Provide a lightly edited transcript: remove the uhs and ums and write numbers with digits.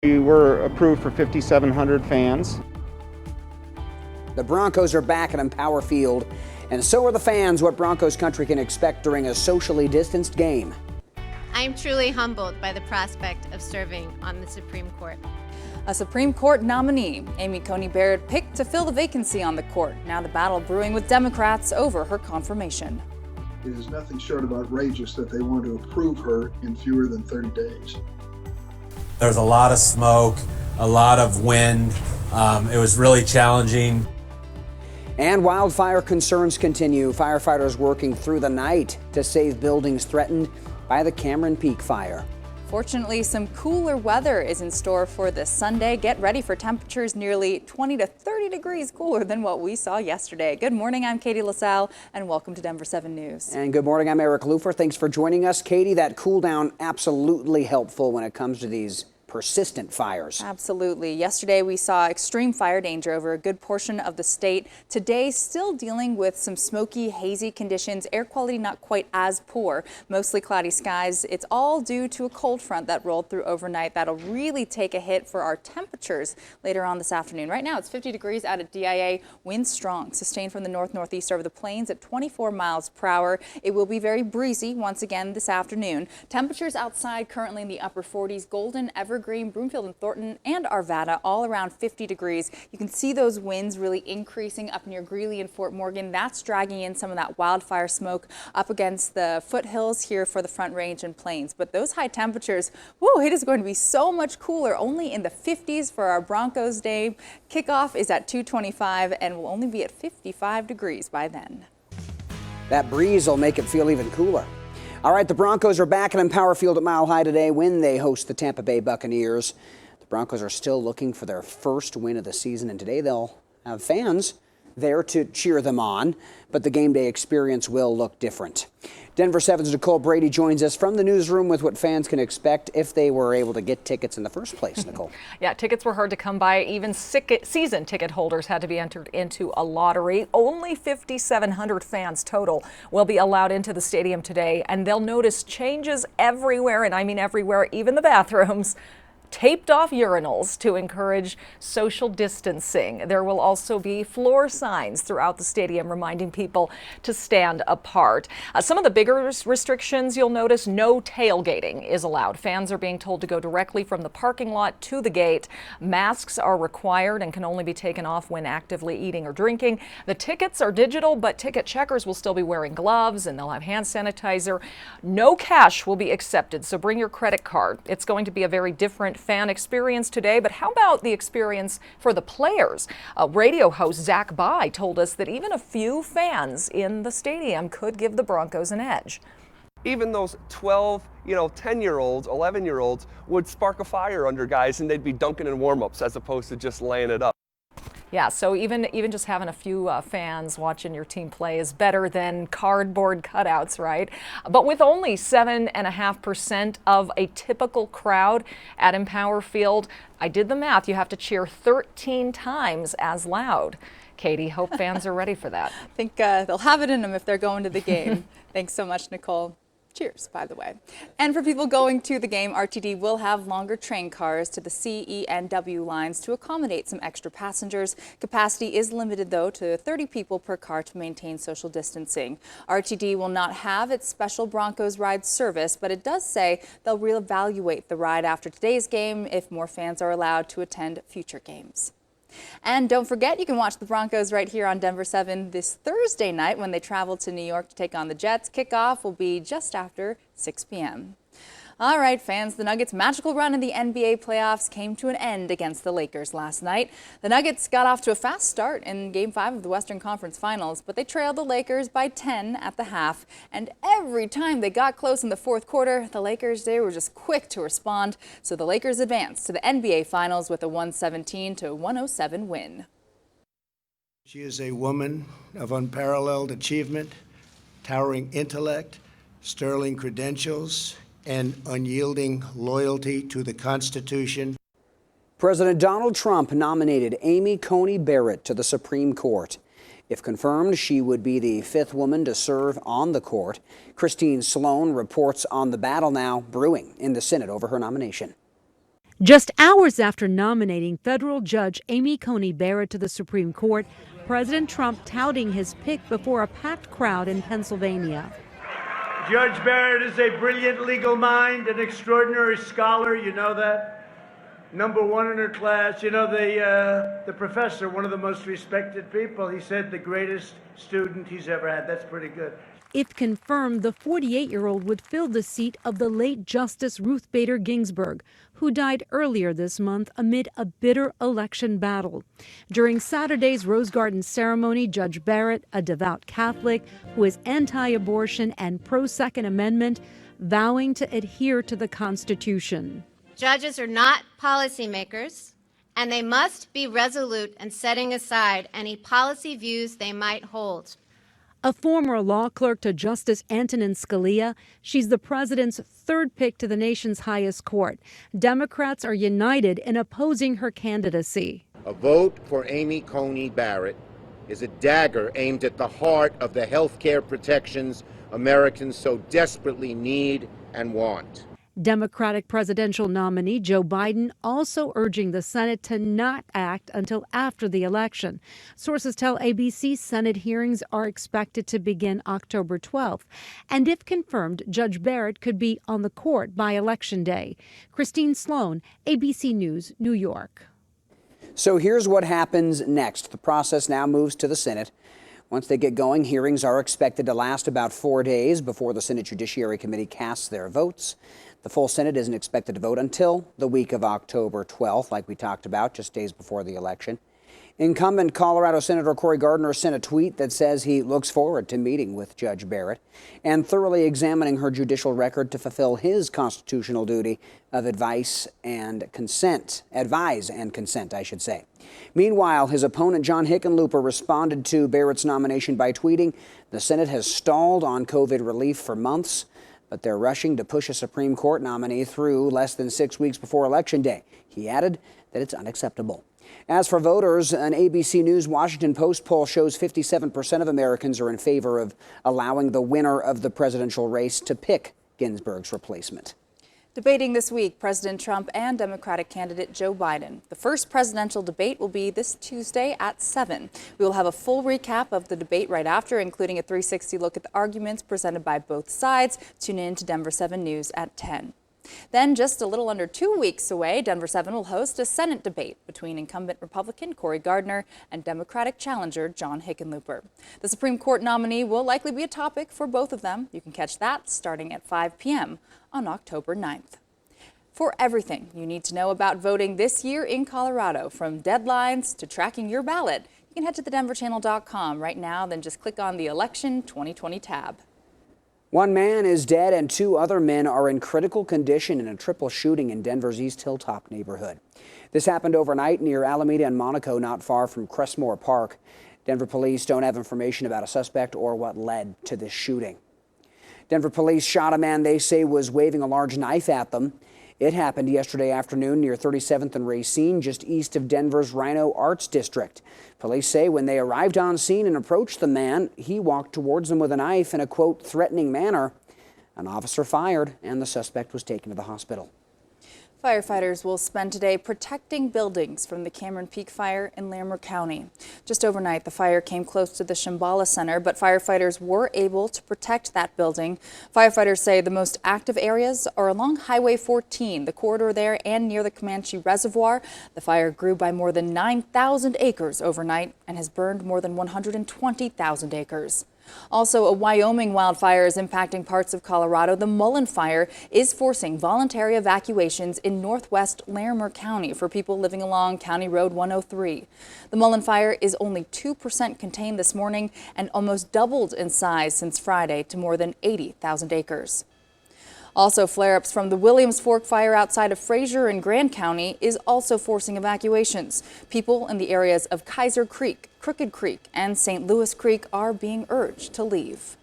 We were approved for 5,700 fans. The Broncos are back at Empower Field, and so are the fans. What Broncos country can expect during a socially distanced game. I am truly humbled by the prospect of serving on the Supreme Court. A Supreme Court nominee, Amy Coney Barrett, picked to fill the vacancy on the court. Now the battle brewing with Democrats over her confirmation. It is nothing short of outrageous that they want to approve her in fewer than 30 days. There's a lot of smoke, a lot of wind. It was really challenging. And wildfire concerns continue. Firefighters working through the night to save buildings threatened by the Cameron Peak fire. Fortunately, some cooler weather is in store for this Sunday. Get ready for temperatures nearly 20 to 30 degrees cooler than what we saw yesterday. Good morning, I'm Katie LaSalle, and welcome to Denver7 News. And good morning, I'm Eric Lufer. Thanks for joining us. Katie, that cool down absolutely helpful when it comes to these persistent fires. Absolutely. Yesterday we saw extreme fire danger over a good portion of the state. Today still dealing with some smoky, hazy conditions. Air quality not quite as poor. Mostly cloudy skies. It's all due to a cold front that rolled through overnight. That'll really take a hit for our temperatures later on this afternoon. Right now it's 50 degrees out at DIA. Winds strong, sustained from the north-northeast over the plains at 24 miles per hour. It will be very breezy once again this afternoon. Temperatures outside currently in the upper 40s. Golden, Evergreen, Broomfield and Thornton and Arvada all around 50 degrees. You can see those winds really increasing up near Greeley and Fort Morgan. That's dragging in some of that wildfire smoke up against the foothills here for the Front Range and Plains. But those high temperatures, whoa, it is going to be so much cooler, only in the 50s for our Broncos Day. Kickoff is at 2:25 and will only be at 55 degrees by then. That breeze will make it feel even cooler. All right, the Broncos are back at Empower Field at Mile High today when they host the Tampa Bay Buccaneers. The Broncos are still looking for their first win of the season, and today they'll have fans there to cheer them on, but the game day experience will look different. Denver7's Nicole Brady joins us from the newsroom with what fans can expect if they were able to get tickets in the first place, Nicole. Yeah, tickets were hard to come by. Even season ticket holders had to be entered into a lottery. Only 5,700 fans total will be allowed into the stadium today, and they'll notice changes everywhere, and I mean everywhere, even the bathrooms. Taped off urinals to encourage social distancing. There will also be floor signs throughout the stadium reminding people to stand apart. Some of the bigger restrictions you'll notice: no tailgating is allowed. Fans are being told to go directly from the parking lot to the gate. Masks are required and can only be taken off when actively eating or drinking. The tickets are digital, but ticket checkers will still be wearing gloves and they'll have hand sanitizer. No cash will be accepted, so bring your credit card. It's going to be a very different fan experience today, but how about the experience for the players? Radio host Zach By told us that even a few fans in the stadium could give the Broncos an edge. Even those 12, 10-year-olds, 11-year-olds would spark a fire under guys, and they'd be dunking in warm-ups as opposed to just laying it up. Yeah, so even just having a few fans watching your team play is better than cardboard cutouts, right? But with only 7.5% of a typical crowd at Empower Field, I did the math, you have to cheer 13 times as loud. Katie, hope fans are ready for that. I think they'll have it in them if they're going to the game. Thanks so much, Nicole. Cheers, by the way. And for people going to the game, RTD will have longer train cars to the C, E, and W lines to accommodate some extra passengers. Capacity is limited, though, to 30 people per car to maintain social distancing. RTD will not have its special Broncos ride service, but it does say they'll reevaluate the ride after today's game if more fans are allowed to attend future games. And don't forget, you can watch the Broncos right here on Denver7 this Thursday night when they travel to New York to take on the Jets. Kickoff will be just after 6 p.m. All right, fans, the Nuggets' magical run in the NBA playoffs came to an end against the Lakers last night. The Nuggets got off to a fast start in Game 5 of the Western Conference Finals, but they trailed the Lakers by 10 at the half. And every time they got close in the fourth quarter, the Lakers, they were just quick to respond. So the Lakers advanced to the NBA Finals with a 117-107 win. She is a woman of unparalleled achievement, towering intellect, sterling credentials, and unyielding loyalty to the Constitution. President Donald Trump nominated Amy Coney Barrett to the Supreme Court. If confirmed, she would be the fifth woman to serve on the court. Christine Sloan reports on the battle now brewing in the Senate over her nomination. Just hours after nominating federal judge Amy Coney Barrett to the Supreme Court, President Trump touting his pick before a packed crowd in Pennsylvania. Judge Barrett is a brilliant legal mind, an extraordinary scholar, you know that. #1 in her class. You know, the professor, one of the most respected people, he said the greatest student he's ever had. That's pretty good. If confirmed, the 48-year-old would fill the seat of the late Justice Ruth Bader Ginsburg, who died earlier this month amid a bitter election battle. During Saturday's Rose Garden ceremony, Judge Barrett, a devout Catholic who is anti-abortion and pro-Second Amendment, vowing to adhere to the Constitution. Judges are not policymakers, and they must be resolute in setting aside any policy views they might hold. A former law clerk to Justice Antonin Scalia, she's the president's third pick to the nation's highest court. Democrats are united in opposing her candidacy. A vote for Amy Coney Barrett is a dagger aimed at the heart of the health care protections Americans so desperately need and want. Democratic presidential nominee Joe Biden also urging the Senate to not act until after the election. Sources tell ABC Senate hearings are expected to begin October 12th. And if confirmed, Judge Barrett could be on the court by Election Day. Christine Sloan, ABC News, New York. So here's what happens next. The process now moves to the Senate. Once they get going, hearings are expected to last about 4 days before the Senate Judiciary Committee casts their votes. The full Senate isn't expected to vote until the week of October 12th, like we talked about, just days before the election. Incumbent Colorado Senator Cory Gardner sent a tweet that says he looks forward to meeting with Judge Barrett and thoroughly examining her judicial record to fulfill his constitutional duty of advise and consent, I should say. Meanwhile, his opponent John Hickenlooper responded to Barrett's nomination by tweeting, "The Senate has stalled on COVID relief for months, but they're rushing to push a Supreme Court nominee through less than 6 weeks before Election Day." He added that it's unacceptable. As for voters, an ABC News Washington Post poll shows 57% of Americans are in favor of allowing the winner of the presidential race to pick Ginsburg's replacement. Debating this week, President Trump and Democratic candidate Joe Biden. The first presidential debate will be this Tuesday at 7. We will have a full recap of the debate right after, including a 360 look at the arguments presented by both sides. Tune in to Denver7 News at 10. Then, just a little under 2 weeks away, Denver7 will host a Senate debate between incumbent Republican Cory Gardner and Democratic challenger John Hickenlooper. The Supreme Court nominee will likely be a topic for both of them. You can catch that starting at 5 p.m. on October 9th. For everything you need to know about voting this year in Colorado, from deadlines to tracking your ballot, you can head to thedenverchannel.com right now, then just click on the Election 2020 tab. One man is dead and 2 other men are in critical condition in a triple shooting in Denver's East Hilltop neighborhood. This happened overnight near Alameda and Monaco, not far from Crestmore Park. Denver police don't have information about a suspect or what led to this shooting. Denver police shot a man they say was waving a large knife at them. It happened yesterday afternoon near 37th and Racine, just east of Denver's Rhino Arts District. Police say when they arrived on scene and approached the man, he walked towards them with a knife in a, quote, threatening manner. An officer fired and the suspect was taken to the hospital. Firefighters will spend today protecting buildings from the Cameron Peak fire in Larimer County. Just overnight, the fire came close to the Shambhala Center, but firefighters were able to protect that building. Firefighters say the most active areas are along Highway 14, the corridor there, and near the Comanche Reservoir. The fire grew by more than 9,000 acres overnight and has burned more than 120,000 acres. Also, a Wyoming wildfire is impacting parts of Colorado. The Mullen Fire is forcing voluntary evacuations in northwest Larimer County for people living along County Road 103. The Mullen Fire is only 2% contained this morning and almost doubled in size since Friday to more than 80,000 acres. Also, flare-ups from the Williams Fork fire outside of Fraser in Grand County is also forcing evacuations. People in the areas of Kaiser Creek, Crooked Creek, and St. Louis Creek are being urged to leave.